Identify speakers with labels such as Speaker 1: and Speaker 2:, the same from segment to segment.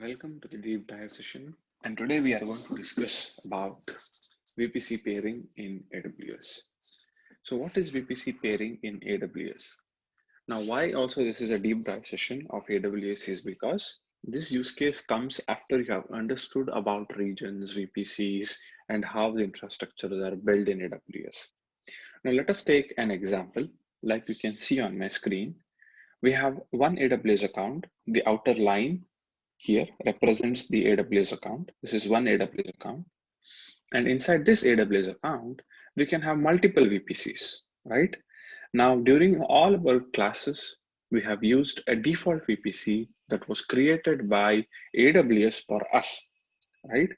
Speaker 1: Welcome to the deep dive session. And today we are going to discuss about VPC pairing in AWS. So what is VPC pairing in AWS? Now, why also this is a deep dive session of AWS is because this use case comes after you have understood about regions, VPCs, and how the infrastructures are built in AWS. Now, let us take an example. Like you can see on my screen, we have one AWS account. The outer line here represents the AWS account. This is one AWS account. And inside this AWS account, we can have multiple VPCs, right? Now, during all of our classes, we have used a default VPC that was created by AWS for us, right?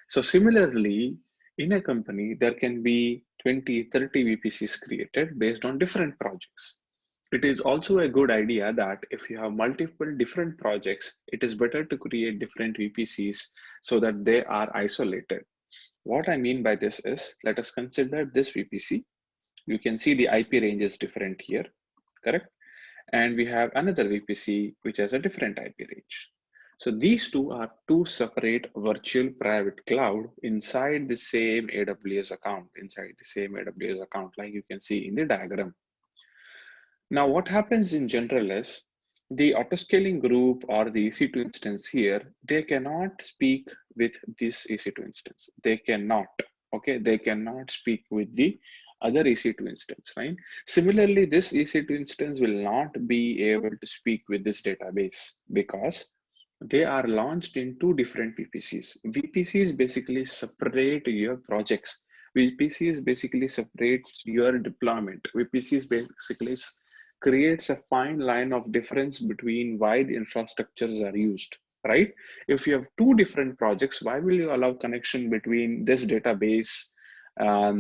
Speaker 1: So similarly, in a company, there can be 20, 30 VPCs created based on different projects. It is also a good idea that if you have multiple different projects, it is better to create different VPCs so that they are isolated. What I mean by this is, let us consider this VPC. You can see the IP range is different here, correct? And we have another VPC which has a different IP range. So these two are two separate virtual private cloud inside the same AWS account, like you can see in the diagram. Now, what happens in general is the autoscaling group or the EC2 instance here, they cannot speak with this EC2 instance. They cannot, okay? They cannot speak with the other EC2 instance, right? Similarly, this EC2 instance will not be able to speak with this database because they are launched in two different VPCs. VPCs basically separate your projects. VPCs basically separates your deployment. VPCs basically creates a fine line of difference between why the infrastructures are used, right? If you have two different projects, why will you allow connection between this database? Why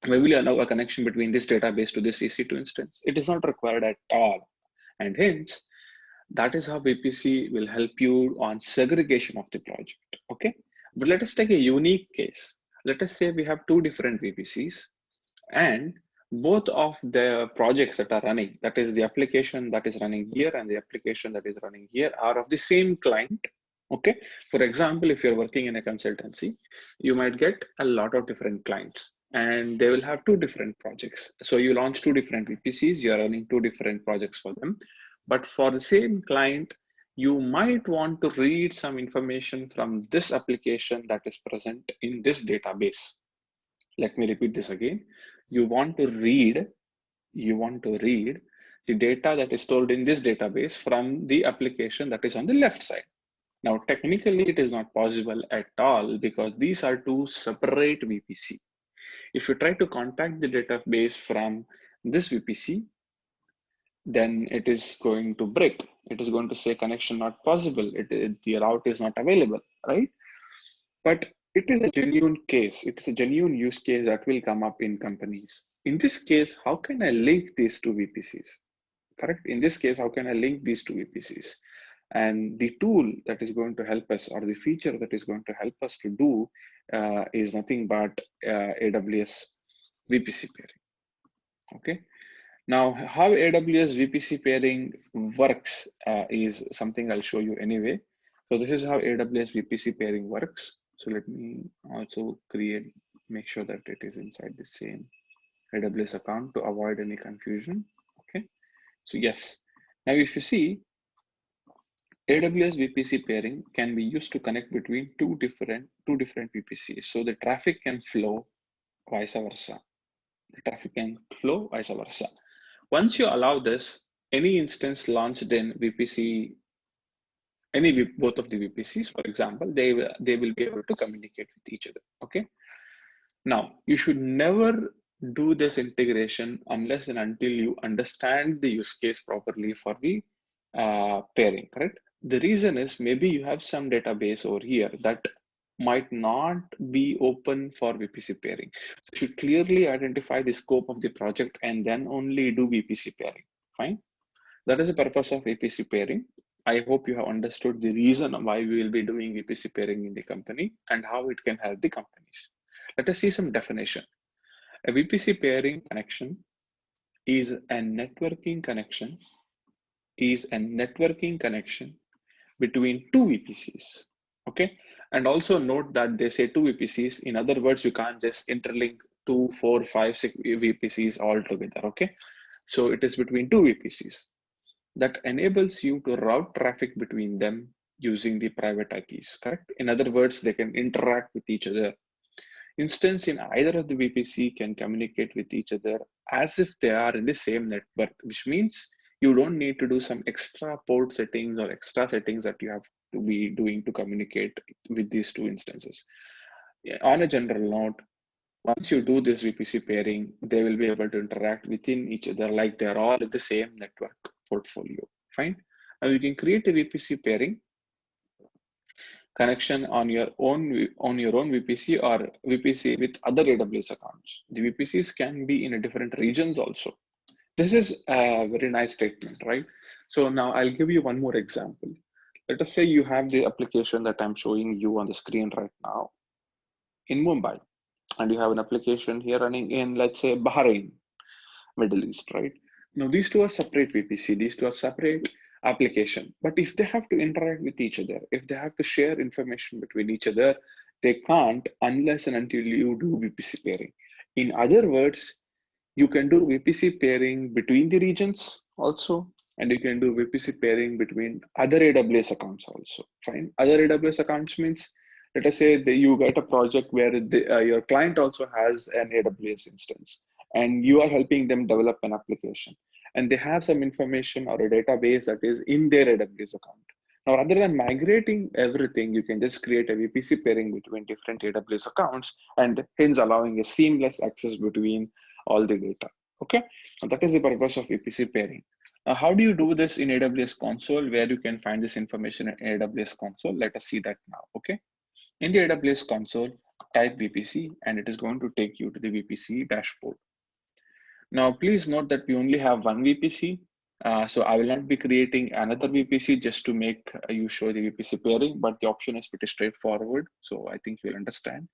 Speaker 1: will you allow a connection between this database to this EC2 instance? It is not required at all. And hence, that is how VPC will help you on segregation of the project, okay? But let us take a unique case. Let us say we have two different VPCs and both of the projects that are running, that is the application that is running here and the application that is running here, are of the same client, okay? For example, if you're working in a consultancy, you might get a lot of different clients and they will have two different projects. So you launch two different VPCs, you're running two different projects for them. But for the same client, you might want to read some information from this application that is present in this database. Let me repeat this again. You want to read the data that is stored in this database from the application that is on the left side. Now, technically, it is not possible at all because these are two separate VPC. If you try to contact the database from this VPC, then it is going to break. It is going to say connection not possible. The route is not available, right? But it is a genuine case. It is a genuine use case that will come up in companies. In this case, how can I link these two VPCs? Correct? In this case, how can I link these two VPCs? And the tool that is going to help us, or the feature that is going to help us to do is nothing but AWS VPC pairing. Okay. Now, how AWS VPC pairing works is something I'll show you anyway. So this is how AWS VPC pairing works. So let me also make sure that it is inside the same AWS account to avoid any confusion. Okay. So yes, now if you see, AWS VPC pairing can be used to connect between two different VPCs. So the traffic can flow vice versa. The traffic can flow vice versa. Once you allow this, any instance launched in VPC, both of the VPCs, for example, they will be able to communicate with each other. Okay. Now, you should never do this integration unless and until you understand the use case properly for the pairing, correct? The reason is maybe you have some database over here that might not be open for VPC pairing. So you should clearly identify the scope of the project and then only do VPC pairing. Fine. That is the purpose of VPC pairing. I hope you have understood the reason why we will be doing VPC pairing in the company and how it can help the companies. Let us see some definition. A VPC pairing connection is a networking connection between two VPCs. Okay. And also note that they say two VPCs. In other words, you can't just interlink 2, 4, 5, 6 VPCs all together. Okay. So it is between two VPCs that enables you to route traffic between them using the private IPs, correct? In other words, they can interact with each other. Instance in either of the VPC can communicate with each other as if they are in the same network, which means you don't need to do some extra port settings or extra settings that you have to be doing to communicate with these two instances. On a general note, once you do this VPC pairing, they will be able to interact within each other like they're all in the same network portfolio. Fine. Now you can create a VPC pairing connection on your own VPC or VPC with other AWS accounts. The VPCs can be in a different regions also. This is a very nice statement, right? So now I'll give you one more example. Let us say you have the application that I'm showing you on the screen right now in Mumbai, and you have an application here running in, let's say, Bahrain, Middle East, right? Now, these two are separate VPC, these two are separate application. But if they have to interact with each other, if they have to share information between each other, they can't unless and until you do VPC pairing. In other words, you can do VPC pairing between the regions also, and you can do VPC pairing between other AWS accounts also. Fine. Other AWS accounts means, let us say that you get a project where your client also has an AWS instance, and you are helping them develop an application, and they have some information or a database that is in their AWS account. Now, rather than migrating everything, you can just create a VPC pairing between different AWS accounts, and hence allowing a seamless access between all the data. Okay, so that is the purpose of VPC pairing. Now, how do you do this in AWS console, where you can find this information in AWS console? Let us see that now. Okay, in the AWS console, type VPC, and it is going to take you to the VPC dashboard. Now, please note that we only have one VPC. So I will not be creating another VPC just to make you show the VPC pairing, but the option is pretty straightforward. So I think you'll understand.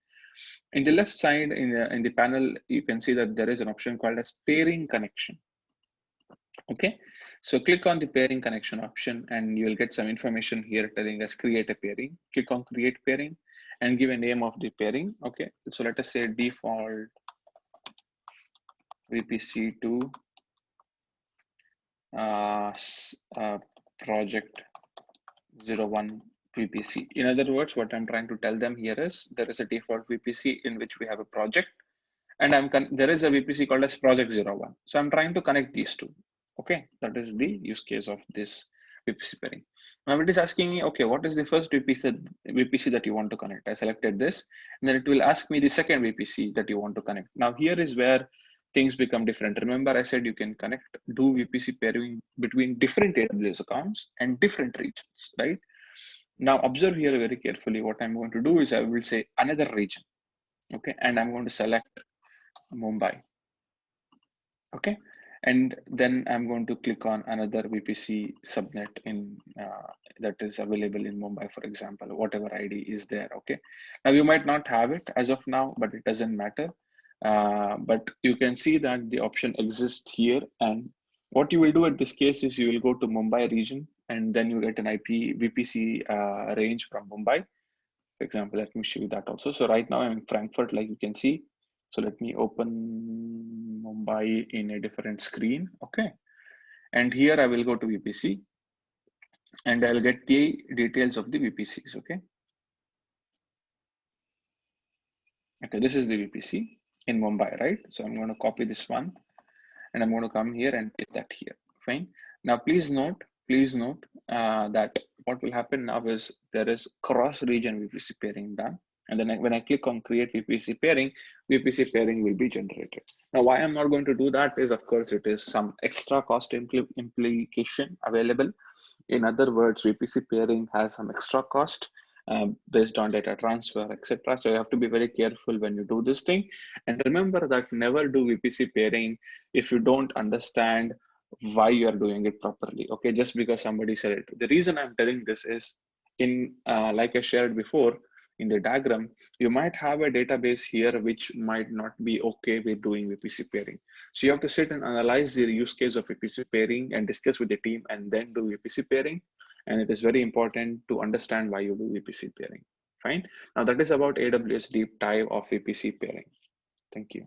Speaker 1: In the left side, in the panel, you can see that there is an option called as pairing connection. Okay, so click on the pairing connection option and you will get some information here telling us create a pairing. Click on create pairing and give a name of the pairing. Okay, so let us say default VPC2 project 01 VPC. In other words, what I'm trying to tell them here is there is a default VPC in which we have a project, and there is a VPC called as project 01. So I'm trying to connect these two. Okay, that is the use case of this VPC pairing. Now it is asking me, okay, what is the first VPC that you want to connect? I selected this, and then it will ask me the second VPC that you want to connect. Now here is where things become different. Remember, I said you can do VPC pairing between different AWS accounts and different regions, right? Now observe here very carefully. What I'm going to do is I will say another region, okay, and I'm going to select Mumbai, okay, and then I'm going to click on another VPC subnet that is available in Mumbai, for example, whatever ID is there, okay. Now you might not have it as of now, but it doesn't matter. But you can see that the option exists here, and what you will do at this case is you will go to Mumbai region, and then you get an IP VPC range from Mumbai. For example, let me show you that also. So right now I'm in Frankfurt, like you can see. So let me open Mumbai in a different screen. Okay. And here I will go to VPC and I'll get the details of the VPCs. Okay. Okay. This is the VPC in Mumbai, right? So I'm going to copy this one and I'm going to come here and paste that here. Fine. Now, please note that what will happen now is there is cross-region VPC pairing done. And then when I click on create VPC pairing will be generated. Now, why I'm not going to do that is, of course, it is some extra cost implication available. In other words, VPC pairing has some extra cost based on data transfer, etc. So you have to be very careful when you do this thing. And remember that never do VPC pairing if you don't understand why you are doing it properly. Okay, just because somebody said it. The reason I'm telling this is like I shared before in the diagram, you might have a database here which might not be okay with doing VPC pairing. So you have to sit and analyze the use case of VPC pairing and discuss with the team and then do VPC pairing. and it is very important to understand why you do VPC pairing. Fine. Now that is about AWS deep dive of VPC pairing. Thank you.